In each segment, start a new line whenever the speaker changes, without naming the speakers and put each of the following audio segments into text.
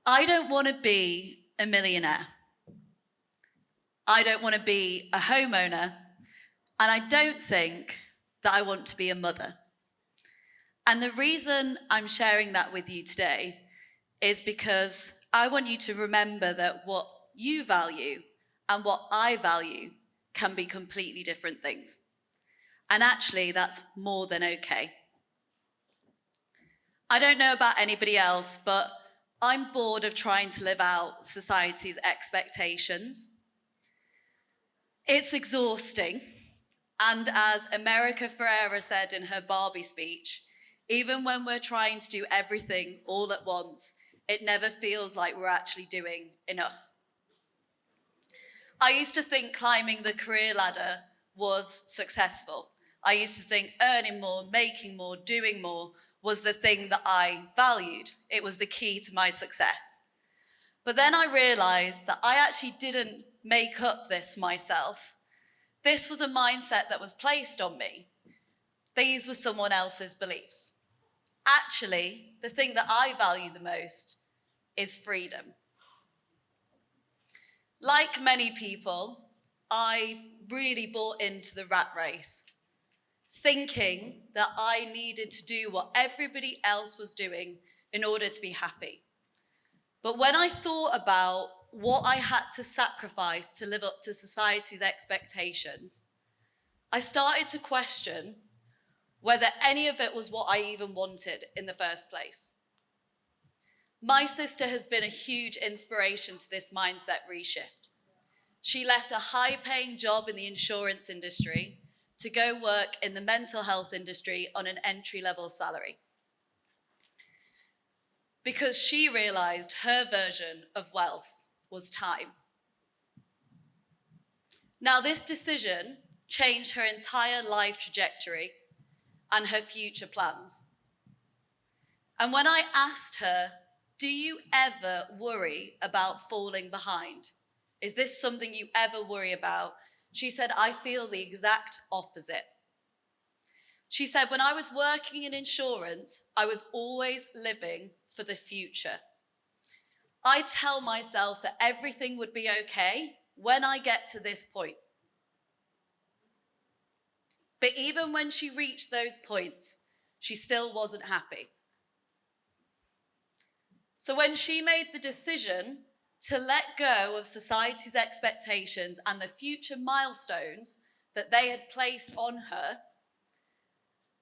I don't want to be a millionaire. I don't want to be a homeowner. And I don't think that I want to be a mother. And the reason I'm sharing that with you today is because I want you to remember that what you value and what I value can be completely different things. And actually, that's more than okay. I don't know about anybody else, but I'm bored of trying to live out society's expectations. It's exhausting. And as America Ferrera said in her Barbie speech, even when we're trying to do everything all at once, it never feels like we're actually doing enough. I used to think climbing the career ladder was successful. I used to think earning more, making more, doing more was the thing that I valued. It was the key to my success. But then I realized that I actually didn't make up this myself. This was a mindset that was placed on me. These were someone else's beliefs. Actually, the thing that I value the most is freedom. Like many people, I really bought into the rat race, thinking that I needed to do what everybody else was doing in order to be happy. But when I thought about what I had to sacrifice to live up to society's expectations, I started to question whether any of it was what I even wanted in the first place. My sister has been a huge inspiration to this mindset reshift. She left a high-paying job in the insurance industry to go work in the mental health industry on an entry-level salary, because she realized her version of wealth was time. Now, this decision changed her entire life trajectory and her future plans. And when I asked her, do you ever worry about falling behind? Is this something you ever worry about? She said, I feel the exact opposite. She said, when I was working in insurance, I was always living for the future. I tell myself that everything would be okay when I get to this point. But even when she reached those points, she still wasn't happy. So when she made the decision to let go of society's expectations and the future milestones that they had placed on her,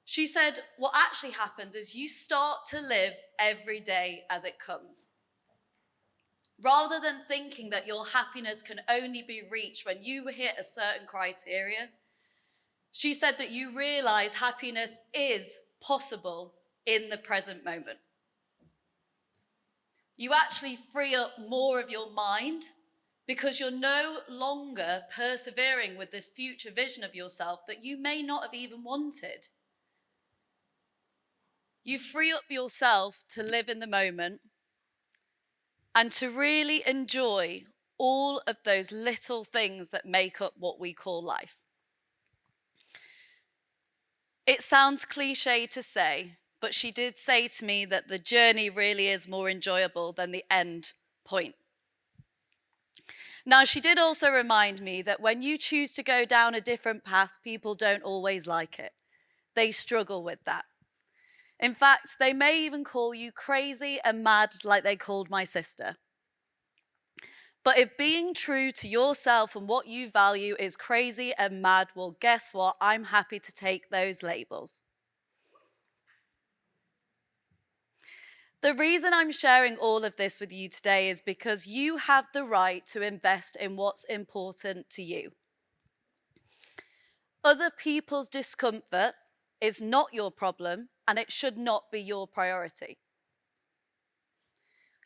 she said, what actually happens is you start to live every day as it comes. Rather than thinking that your happiness can only be reached when you hit a certain criteria, she said that you realize happiness is possible in the present moment. You actually free up more of your mind because you're no longer persevering with this future vision of yourself that you may not have even wanted. You free up yourself to live in the moment and to really enjoy all of those little things that make up what we call life. It sounds cliche to say, but she did say to me that the journey really is more enjoyable than the end point. Now, she did also remind me that when you choose to go down a different path, people don't always like it. They struggle with that. In fact, they may even call you crazy and mad like they called my sister. But if being true to yourself and what you value is crazy and mad, well, guess what? I'm happy to take those labels. The reason I'm sharing all of this with you today is because you have the right to invest in what's important to you. Other people's discomfort is not your problem, and it should not be your priority.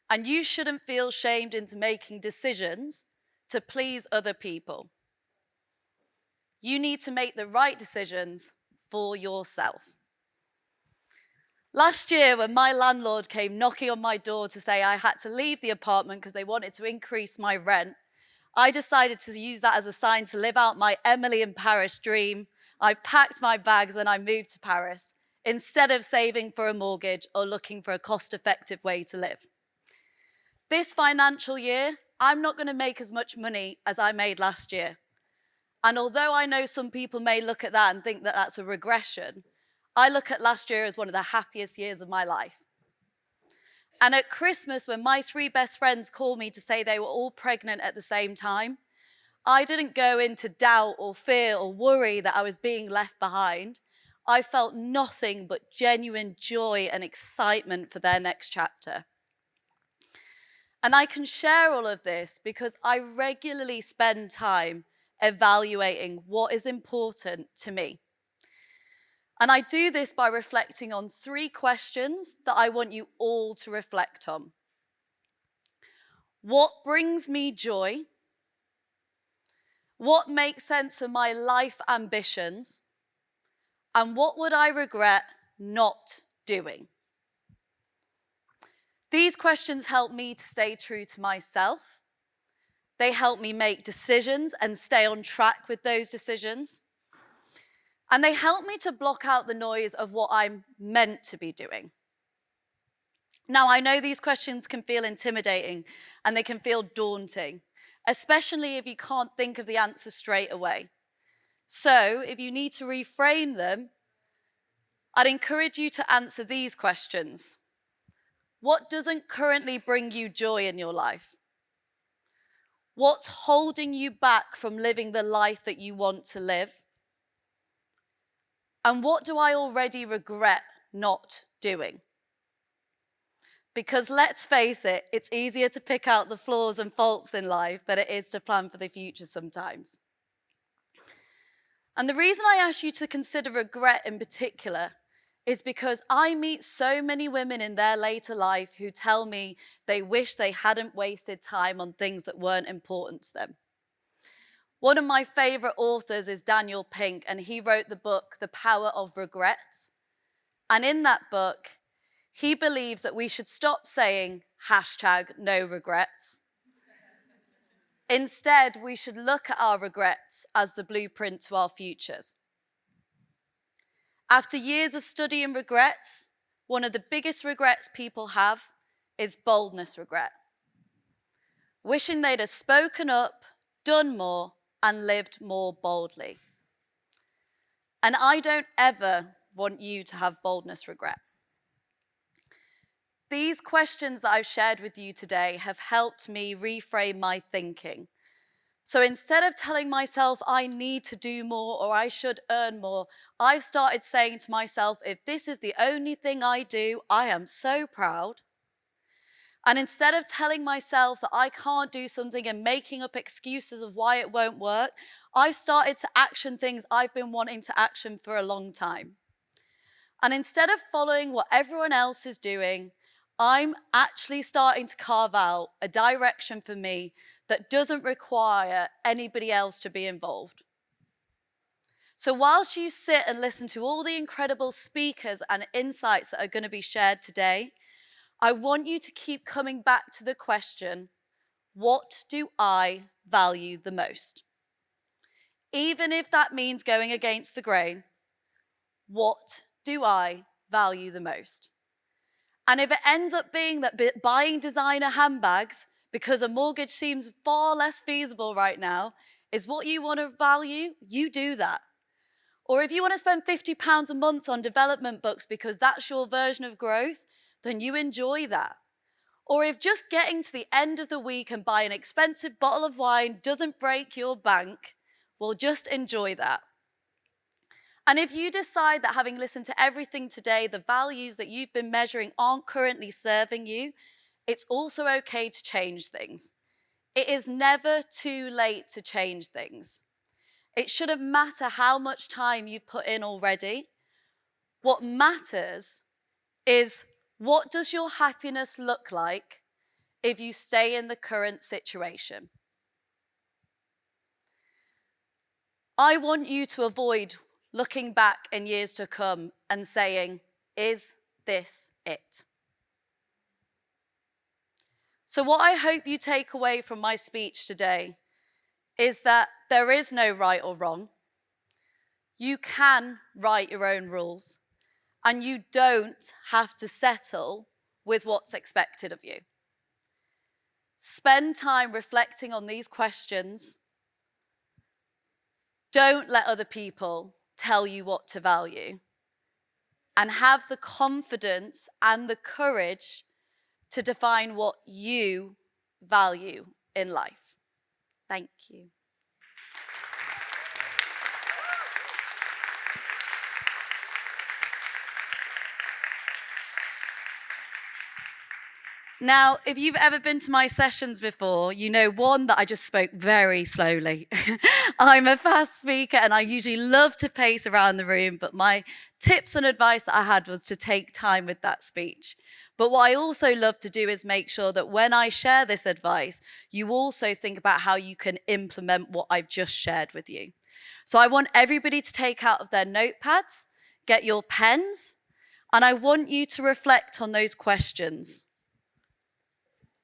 And you shouldn't feel shamed into making decisions to please other people. You need to make the right decisions for yourself. Last year, when my landlord came knocking on my door to say I had to leave the apartment because they wanted to increase my rent, I decided to use that as a sign to live out my Emily in Paris dream. I packed my bags and I moved to Paris instead of saving for a mortgage or looking for a cost-effective way to live. This financial year, I'm not going to make as much money as I made last year. And although I know some people may look at that and think that that's a regression, I look at last year as one of the happiest years of my life. And at Christmas, when my 3 best friends called me to say they were all pregnant at the same time, I didn't go into doubt or fear or worry that I was being left behind. I felt nothing but genuine joy and excitement for their next chapter. And I can share all of this because I regularly spend time evaluating what is important to me. And I do this by reflecting on 3 questions that I want you all to reflect on. What brings me joy? What makes sense of my life ambitions? And what would I regret not doing? These questions help me to stay true to myself. They help me make decisions and stay on track with those decisions. And they help me to block out the noise of what I'm meant to be doing. Now, I know these questions can feel intimidating and they can feel daunting, especially if you can't think of the answer straight away. So, if you need to reframe them, I'd encourage you to answer these questions. What doesn't currently bring you joy in your life? What's holding you back from living the life that you want to live? And what do I already regret not doing? Because let's face it, it's easier to pick out the flaws and faults in life than it is to plan for the future sometimes. And the reason I ask you to consider regret in particular is because I meet so many women in their later life who tell me they wish they hadn't wasted time on things that weren't important to them. One of my favorite authors is Daniel Pink, and he wrote the book, The Power of Regrets. And in that book, he believes that we should stop saying #no regrets. Instead, we should look at our regrets as the blueprint to our futures. After years of studying regrets, one of the biggest regrets people have is boldness regret. Wishing they'd have spoken up, done more, and lived more boldly. And I don't ever want you to have boldness regret. These questions that I've shared with you today have helped me reframe my thinking. So instead of telling myself I need to do more or I should earn more, I've started saying to myself, if this is the only thing I do, I am so proud. And instead of telling myself that I can't do something and making up excuses of why it won't work, I've started to action things I've been wanting to action for a long time. And instead of following what everyone else is doing, I'm actually starting to carve out a direction for me that doesn't require anybody else to be involved. So whilst you sit and listen to all the incredible speakers and insights that are going to be shared today, I want you to keep coming back to the question, what do I value the most? Even if that means going against the grain, what do I value the most? And if it ends up being that buying designer handbags because a mortgage seems far less feasible right now is what you want to value, you do that. Or if you want to spend £50 a month on development books because that's your version of growth, then you enjoy that. Or if just getting to the end of the week and buy an expensive bottle of wine doesn't break your bank, well, just enjoy that. And if you decide that having listened to everything today, the values that you've been measuring aren't currently serving you, it's also okay to change things. It is never too late to change things. It shouldn't matter how much time you put in already. What matters is, what does your happiness look like if you stay in the current situation? I want you to avoid looking back in years to come and saying, is this it? So what I hope you take away from my speech today is that there is no right or wrong. You can write your own rules, and you don't have to settle with what's expected of you. Spend time reflecting on these questions. Don't let other people tell you what to value. And have the confidence and the courage to define what you value in life. Thank you. Now, if you've ever been to my sessions before, you know, one, that I just spoke very slowly. I'm a fast speaker and I usually love to pace around the room, but my tips and advice that I had was to take time with that speech. But what I also love to do is make sure that when I share this advice, you also think about how you can implement what I've just shared with you. So I want everybody to take out of their notepads, get your pens, and I want you to reflect on those questions.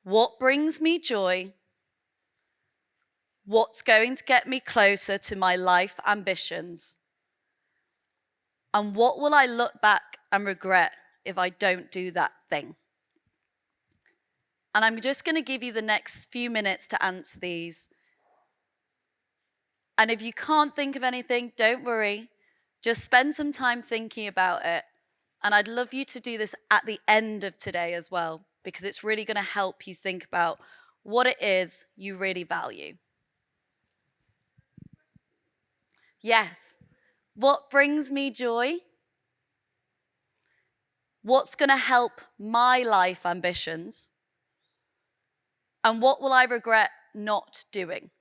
What brings me joy? What's going to get me closer to my life ambitions? And what will I look back and regret if I don't do that thing? And I'm just going to give you the next few minutes to answer these. And if you can't think of anything, don't worry. Just spend some time thinking about it. And I'd love you to do this at the end of today as well, because it's really going to help you think about what it is you really value. Yes. What brings me joy? What's going to help my life ambitions? And what will I regret not doing?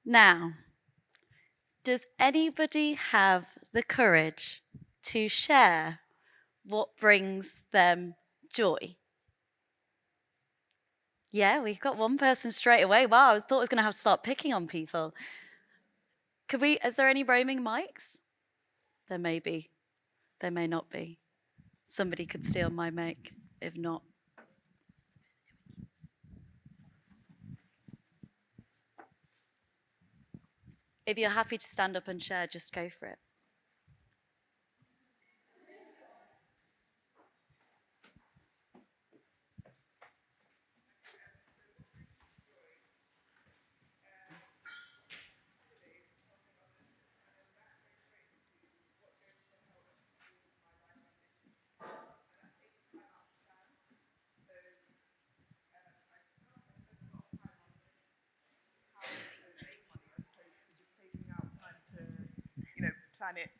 Now, does anybody have the courage to share what brings them joy? Yeah, we've got one person straight away. Wow, I thought I was going to have to start picking on people. Is there any roaming mics? There may be. There may not be. Somebody could steal my mic, if not. If you're happy to stand up and share, just go for it.
Plan it.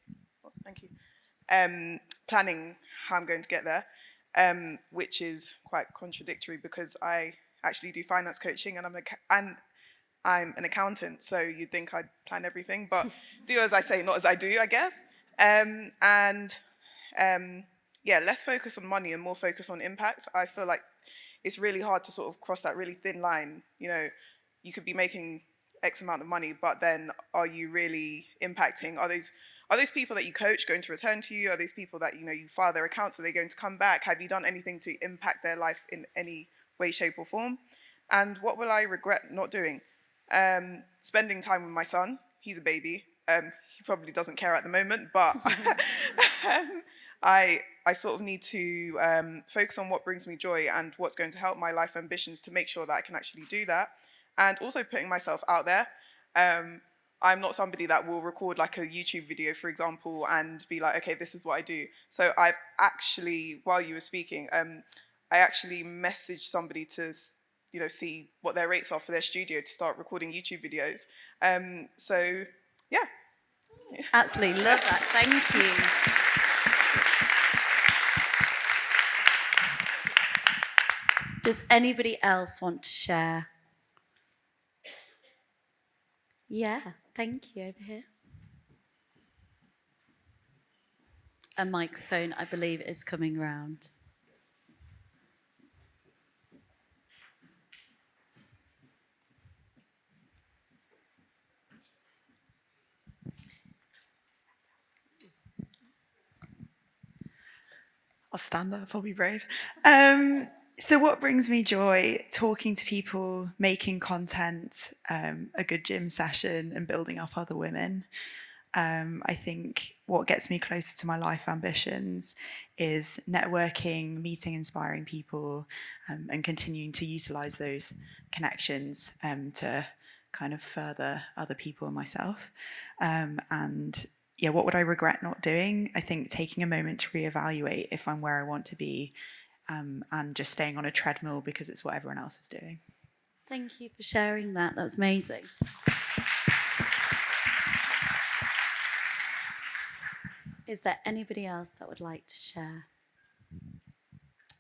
Oh, thank you. Planning how I'm going to get there, which is quite contradictory because I actually do finance coaching and I'm an accountant. So you'd think I'd plan everything, but do as I say, not as I do, I guess. Yeah, less focus on money and more focus on impact. I feel like it's really hard to sort of cross that really thin line. You know, you could be making X amount of money, but then are you really impacting? Are those people that you coach going to return to you? Are those people that you file their accounts? Are they going to come back? Have you done anything to impact their life in any way, shape, or form? And what will I regret not doing? Spending time with my son. He's a baby. He probably doesn't care at the moment, but I sort of need to focus on what brings me joy and what's going to help my life ambitions to make sure that I can actually do that, and also putting myself out there. I'm not somebody that will record like a YouTube video, for example, and be like, okay, this is what I do. So I've actually, while you were speaking, I actually messaged somebody to, see what their rates are for their studio to start recording YouTube videos. So yeah.
Absolutely love that. Thank you. Does anybody else want to share? Yeah, thank you. Over here. A microphone, I believe, is coming round.
I'll stand up, I'll be brave. So what brings me joy? Talking to people, making content, a good gym session, and building up other women. I think what gets me closer to my life ambitions is networking, meeting inspiring people, and continuing to utilize those connections to kind of further other people and myself. And yeah, what would I regret not doing? I think taking a moment to reevaluate if I'm where I want to be, and just staying on a treadmill because it's what everyone else is doing.
Thank you for sharing that. That's amazing. Is there anybody else that would like to share?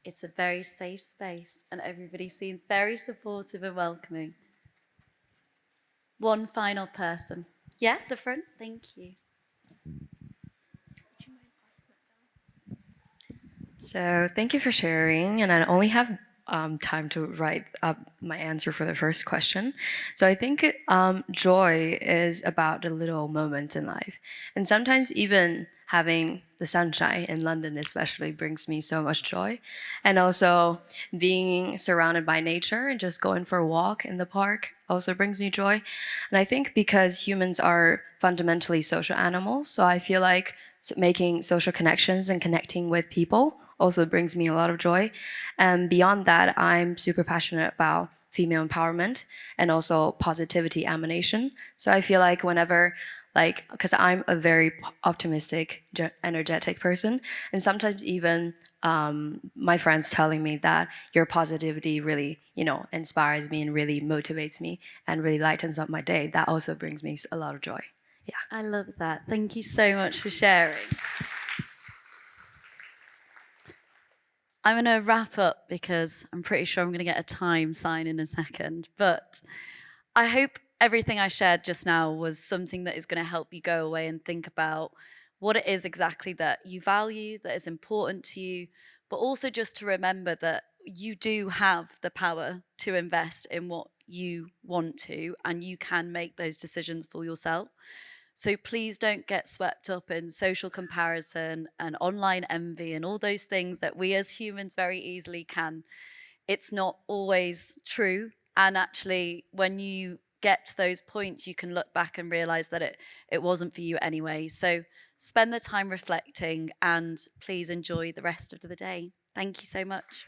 It's a very safe space and everybody seems very supportive and welcoming. One final person. Yeah, the front. Thank you.
So thank you for sharing, and I only have time to write up my answer for the first question. So I think joy is about the little moments in life, and sometimes even having the sunshine in London especially brings me so much joy, and also being surrounded by nature and just going for a walk in the park also brings me joy. And I think because humans are fundamentally social animals, so I feel like making social connections and connecting with people also brings me a lot of joy. And beyond that, I'm super passionate about female empowerment and also positivity emanation. So I feel like whenever, because I'm a very optimistic, energetic person, and sometimes even my friends telling me that your positivity really, inspires me and really motivates me and really lightens up my day, that also brings me a lot of joy. Yeah.
I love that. Thank you so much for sharing. I'm going to wrap up because I'm pretty sure I'm going to get a time sign in a second. But I hope everything I shared just now was something that is going to help you go away and think about what it is exactly that you value, that is important to you, but also just to remember that you do have the power to invest in what you want to, and you can make those decisions for yourself. So please don't get swept up in social comparison and online envy and all those things that we as humans very easily can. It's not always true. And actually, when you get to those points, you can look back and realize that it wasn't for you anyway. So spend the time reflecting and please enjoy the rest of the day. Thank you so much.